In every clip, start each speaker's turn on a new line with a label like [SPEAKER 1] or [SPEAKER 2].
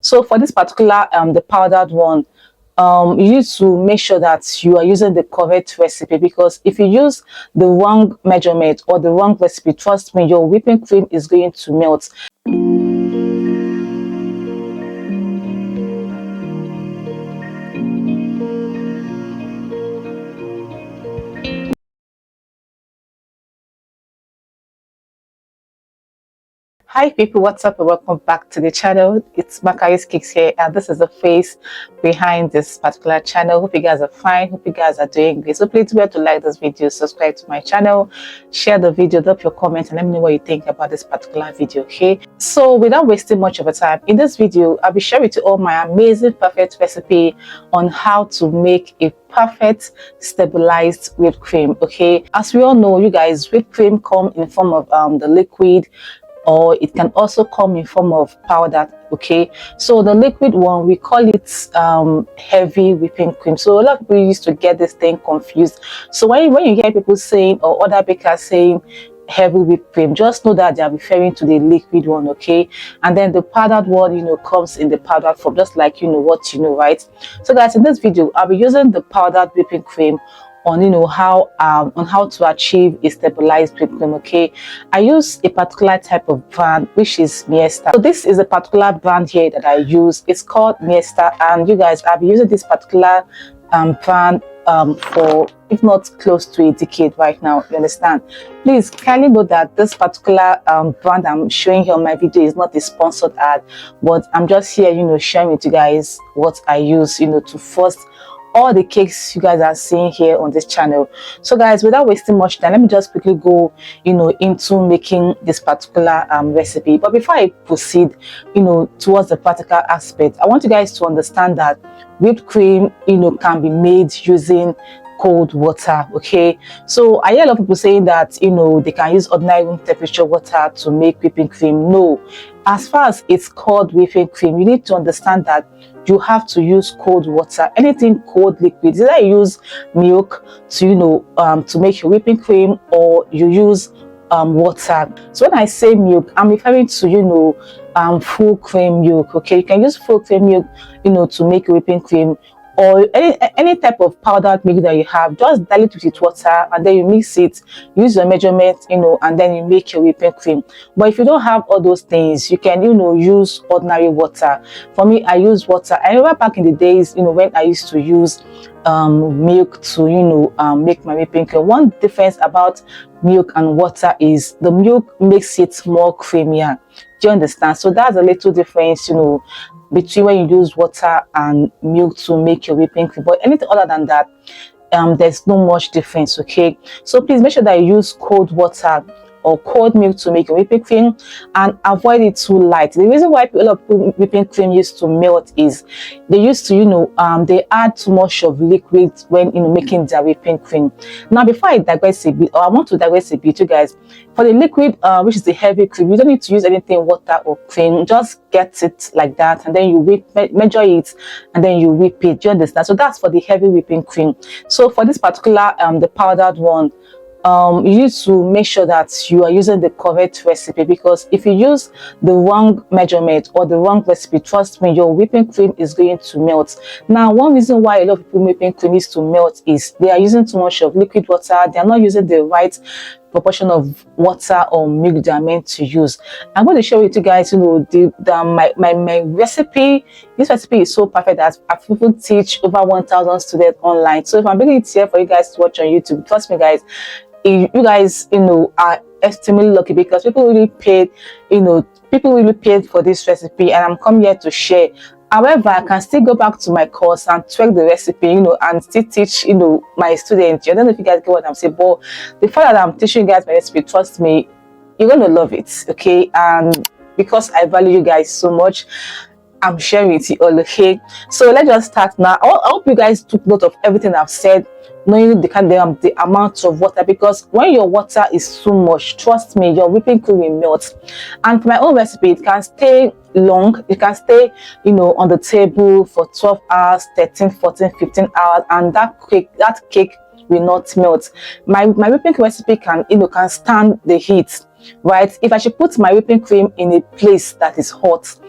[SPEAKER 1] So for this particular the powdered one, you need to make sure that you are using the correct recipe, because if you use the wrong measurement or the wrong recipe, trust me, your whipping cream is going to melt. Hi people, what's up and welcome back to the channel. It's Makari's Kicks here, and this is the face behind this particular channel. Hope you guys are fine, hope you guys are doing great. So please remember to like this video, subscribe to my channel, share the video, drop your comments, and let me know what you think about this particular video. Okay, so without wasting much of your time, in this video I'll be sharing with you all my amazing perfect recipe on how to make a perfect stabilized whipped cream. Okay, as we all know, you guys, whipped cream come in form of the liquid, or it can also come in form of powder. Okay, so the liquid one, we call it heavy whipping cream. So a lot of people used to get this thing confused. So when you hear people saying, or other bakers saying heavy whipped cream, just know that they are referring to the liquid one. Okay, and then the powdered one, comes in the powdered form, just like what you know, right? So guys, in this video I'll be using the powdered whipping cream on how to achieve a stabilized whipped cream. Okay, I use a particular type of brand, which is Miesta. So this is a particular brand here that I use. It's called Miesta, and you guys, I've been using this particular brand for, if not close to a decade right now. You understand? Please kindly note that this particular brand I'm showing here on my video is not a sponsored ad, but I'm just here sharing with you guys what I use to first all the cakes you guys are seeing here on this channel. So guys, without wasting much time, let me just quickly go into making this particular recipe. But before I proceed towards the practical aspect, I want you guys to understand that whipped cream can be made using cold water. Okay, so I hear a lot of people saying that they can use ordinary room temperature water to make whipping cream. No, as far as it's called whipping cream, you need to understand that you have to use cold water. Anything cold liquid, either you use milk to to make your whipping cream, or you use water. So when I say milk, I'm referring to full cream milk. Okay, you can use full cream milk to make your whipping cream, or any type of powdered milk that you have. Just dilute it with water, and then you mix it, use your measurement, and then you make your whipping cream. But if you don't have all those things, you can use ordinary water. For me, I use water. I remember back in the days when I used to use milk to make my whipping cream. One difference about milk and water is the milk makes it more creamier. Do you understand? So that's a little difference between when you use water and milk to make your whipping cream. But anything other than that, there's no much difference. Okay, so please make sure that you use cold water or cold milk to make a whipping cream, and avoid it too light. The reason why a lot of whipping cream used to melt is they used to they add too much of liquid when making their whipping cream. Now before I digress a bit, or I want to digress a bit, you guys, for the liquid which is the heavy cream, you don't need to use anything water or cream. Just get it like that, and then you measure it, and then you whip it. Do you understand? So that's for the heavy whipping cream. So for this particular the powdered one, you need to make sure that you are using the correct recipe, because if you use the wrong measurement or the wrong recipe, trust me, your whipping cream is going to melt. Now, one reason why a lot of people whipping cream is to melt is they are using too much of liquid water. They are not using the right proportion of water or milk they are meant to use. I'm going to share with you guys my recipe. This recipe is so perfect that I've even teach over 1,000 students online. So if I'm bringing it here for you guys to watch on YouTube, trust me guys, you guys are extremely lucky, because people really paid for this recipe, and I'm coming here to share. However, I can still go back to my course and tweak the recipe, and still teach, my students. I don't know if you guys get what I'm saying, but the fact that I'm teaching you guys my recipe, trust me, you're going to love it, okay? And because I value you guys so much, I'm sharing with you all. Okay, so let's just start now. I hope you guys took note of everything I've said, knowing the amount of water, because when your water is too much, trust me, your whipping cream will melt. And for my own recipe, it can stay long. It can stay on the table for 12 hours, 13, 14, 15 hours, and that cake will not melt. My whipping cream recipe can stand the heat, right? If I should put my whipping cream in a place that is hot,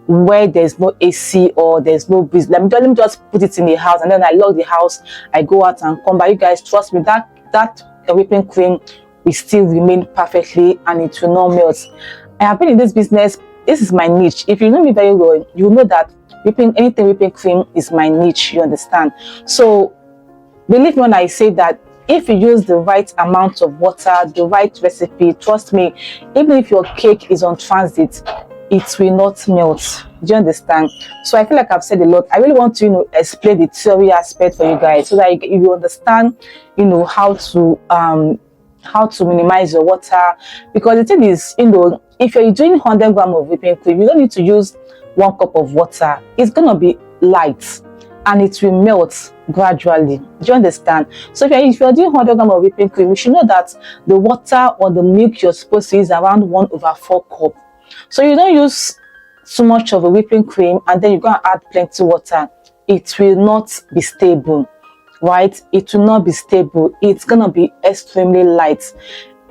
[SPEAKER 1] where there's no AC or there's no breeze. Let me just put it in the house, and then I lock the house, I go out and come back. You guys, trust me, that whipping cream will still remain perfectly and it will not melt. I have been in this business. This is my niche. If you know me very well, you know that anything whipping cream is my niche. You understand? So believe me when I say that if you use the right amount of water, the right recipe, trust me, even if your cake is on transit, it will not melt. Do you understand? So I feel like I've said a lot. I really want to, explain the theory aspect for you guys so that you understand, how to minimize your water. Because the thing is, if you're doing 100 grams of whipping cream, you don't need to use 1 cup of water. It's gonna be light and it will melt gradually. Do you understand? So if you're doing 100 grams of whipping cream, you should know that the water or the milk you're supposed to use is around 1/4 cup. So you don't use too much of a whipping cream and then you're going to add plenty water. It will not be stable, right? It will not be stable. It's going to be extremely light.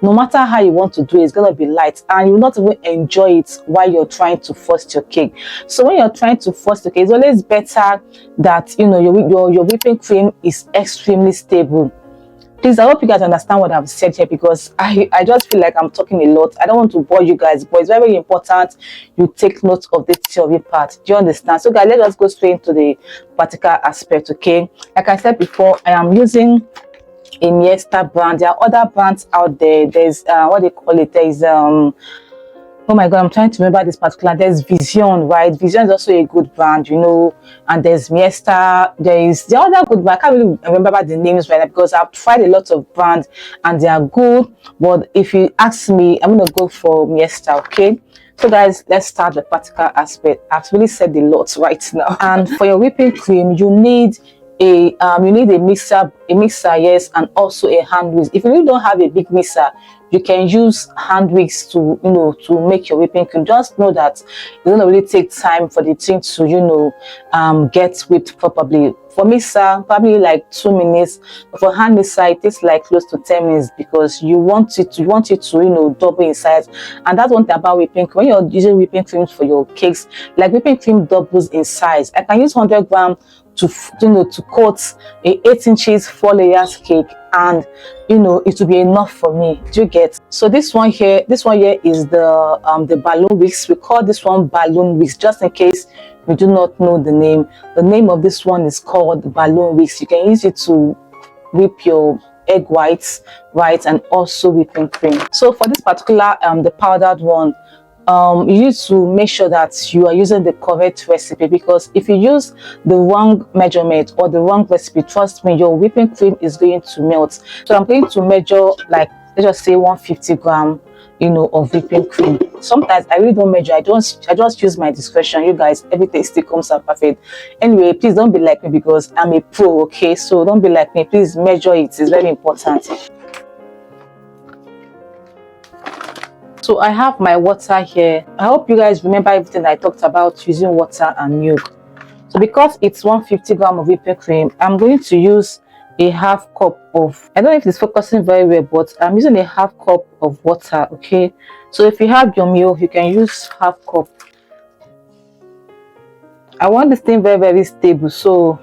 [SPEAKER 1] No matter how you want to do it, it's going to be light, and you will not even enjoy it while you're trying to frost your cake. So when you're trying to frost your cake, it's always better that your whipping cream is extremely stable. Please, I hope you guys understand what I've said here, because I just feel like I'm talking a lot. I don't want to bore you guys, but it's very, very important you take note of this theory part. Do you understand? So guys, let us go straight into the practical aspect, okay? Like I said before, I am using a Miesta brand. There are other brands out there. There's what they call it, there's oh my god, I'm trying to remember this particular. There's Vision, right? Vision is also a good brand, and there's Miesta. There is the other good brand. I can't really remember the names right now because I've tried a lot of brands and they are good, but if you ask me, I'm gonna go for Miesta. Okay, so guys, let's start the practical aspect. I've really said a lot right now. And for your whipping cream, you need a mixer, yes, and also a hand whisk. If you really don't have a big mixer, you can use hand whisks to make your whipping cream. Just know that it's gonna really take time for the thing to get whipped properly. For mixer, probably like 2 minutes. But for hand mixer, it takes like close to 10 minutes because you want it to double in size. And that's one thing about whipping cream. When you're using whipping cream for your cakes, like whipping cream doubles in size. I can use 100 grams to coat a 8 inches 4 layers cake, and it will be enough for me. Do you get? So this one here is the balloon wicks. We call this one balloon wicks, just in case you do not know the name. The name of this one is called balloon wicks. You can use it to whip your egg whites, right, and also whipping cream. So for this particular the powdered one, you need to make sure that you are using the correct recipe, because if you use the wrong measurement or the wrong recipe, trust me, your whipping cream is going to melt. So I'm going to measure, like, let's just say 150 grams of whipping cream. Sometimes I really don't measure. I just use my discretion. You guys, everything still comes out perfect. Anyway, please don't be like me because I'm a pro, okay? So don't be like me. Please measure it. It's very important. So I have my water here. I hope you guys remember everything I talked about using water and milk. So because it's 150 grams of whipping cream, I'm going to use a half cup of, I don't know if it's focusing very well, but I'm using a half cup of water, okay? So if you have your milk, you can use half cup. I want this thing very, very stable, so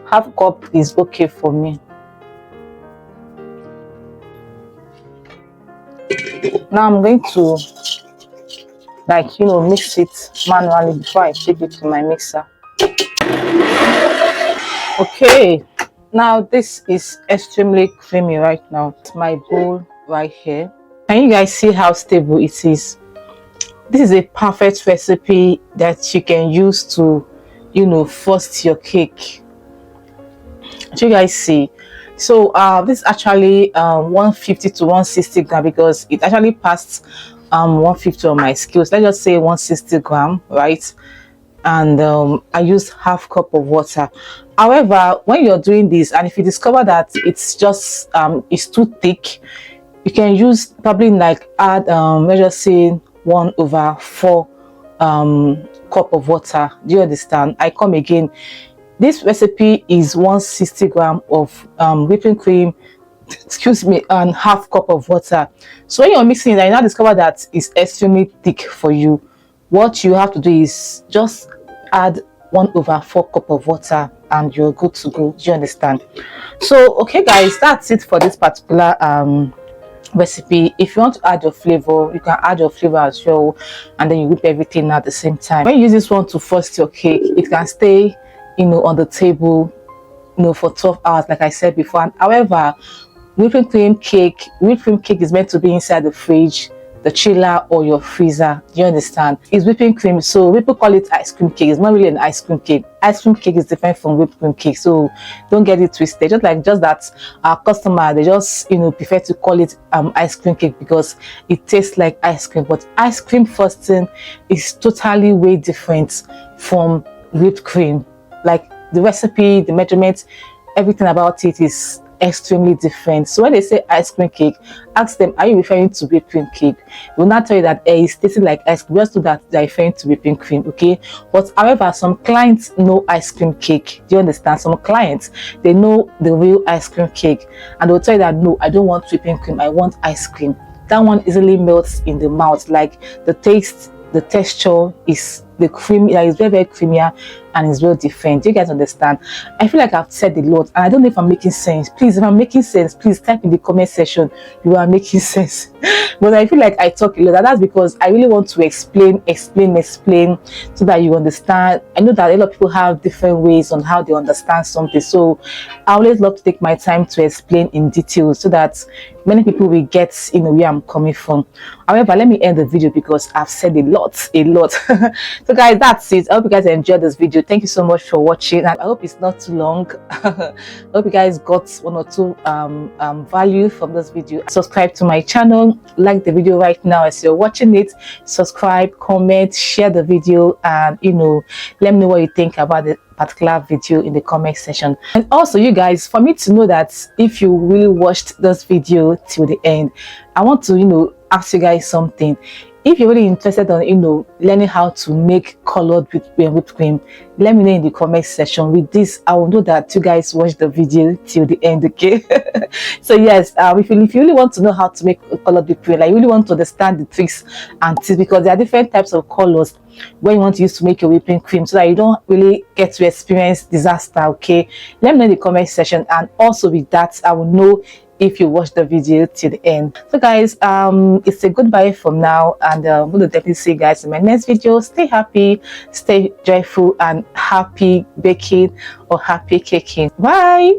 [SPEAKER 1] half cup is okay for me. Now I'm going to mix it manually before I take it to my mixer. Okay, now this is extremely creamy right now. It's my bowl right here. Can you guys see how stable it is? This is a perfect recipe that you can use to frost your cake. Do you guys see? So this is actually 150 to 160 grams because it actually passed 150 on my scales. Let's just say 160 grams, right? And I used half cup of water. However, when you're doing this, and if you discover that it's just it's too thick, you can use probably add let's just say 1/4 cup of water. Do you understand? I come again. This recipe is 160 grams of whipping cream, excuse me, and half cup of water. So when you're mixing it, I now discover that it's extremely thick for you. What you have to do is just add 1/4 cup of water and you're good to go. Do you understand? So okay guys, that's it for this particular recipe. If you want to add your flavor, you can add your flavor as well, and then you whip everything at the same time. When you use this one to frost your cake, it can stay, you know, on the table, you know, for 12 hours like I said before. And however, whipping cream cake is meant to be inside the fridge, the chiller, or your freezer. Do you understand? It's whipping cream, so people call it ice cream cake. It's not really an ice cream cake. Ice cream cake is different from whipped cream cake, so don't get it twisted. Just that our customer, they just, you know, prefer to call it ice cream cake because it tastes like ice cream. But ice cream frosting is totally way different from whipped cream. Like the recipe, the measurements, everything about it is extremely different. So when they say ice cream cake, ask them, are you referring to whipped cream cake? They will not tell you that it's tasting like ice cream, just so that they're referring to whipping cream. Okay, but however, some clients know ice cream cake. Do you understand? Some clients, they know the real ice cream cake, and they'll tell you that no, I don't want whipping cream, I want ice cream. That one easily melts in the mouth. Like the taste, the texture is the cream, it's very, very creamier, and it's very different. Do you guys understand? I feel like I've said a lot, and I don't know if I'm making sense. Please, if I'm making sense, please type in the comment section you are making sense. But I feel like I talk a lot, and that's because I really want to explain so that you understand. I know that a lot of people have different ways on how they understand something, so I always love to take my time to explain in detail so that many people will get, you know, where I'm coming from. However, let me end the video because I've said a lot. So guys, that's it. I hope you guys enjoyed this video. Thank you so much for watching, and I hope it's not too long. I hope you guys got 1 or 2 value from this video. Subscribe to my channel, like the video right now as you're watching it, subscribe, comment, share the video, and you know, let me know what you think about the particular video in the comment section. And also, you guys, for me to know that if you really watched this video till the end, I want to, you know, ask you guys something. If you're really interested on, you know, learning how to make colored whipped cream, let me know in the comment section. With this, I will know that you guys watched the video till the end. Okay. So yes, if you really want to know how to make colored whipped cream, like you really want to understand the tricks and tips, because there are different types of colors when you want to use to make your whipping cream, so that you don't really get to experience disaster. Okay, let me know in the comment section, and also with that, I will know if you watch the video till the end. So guys, it's a goodbye from now, and I'm going to definitely see you guys in my next video. Stay happy, stay joyful, and happy baking or happy caking. Bye.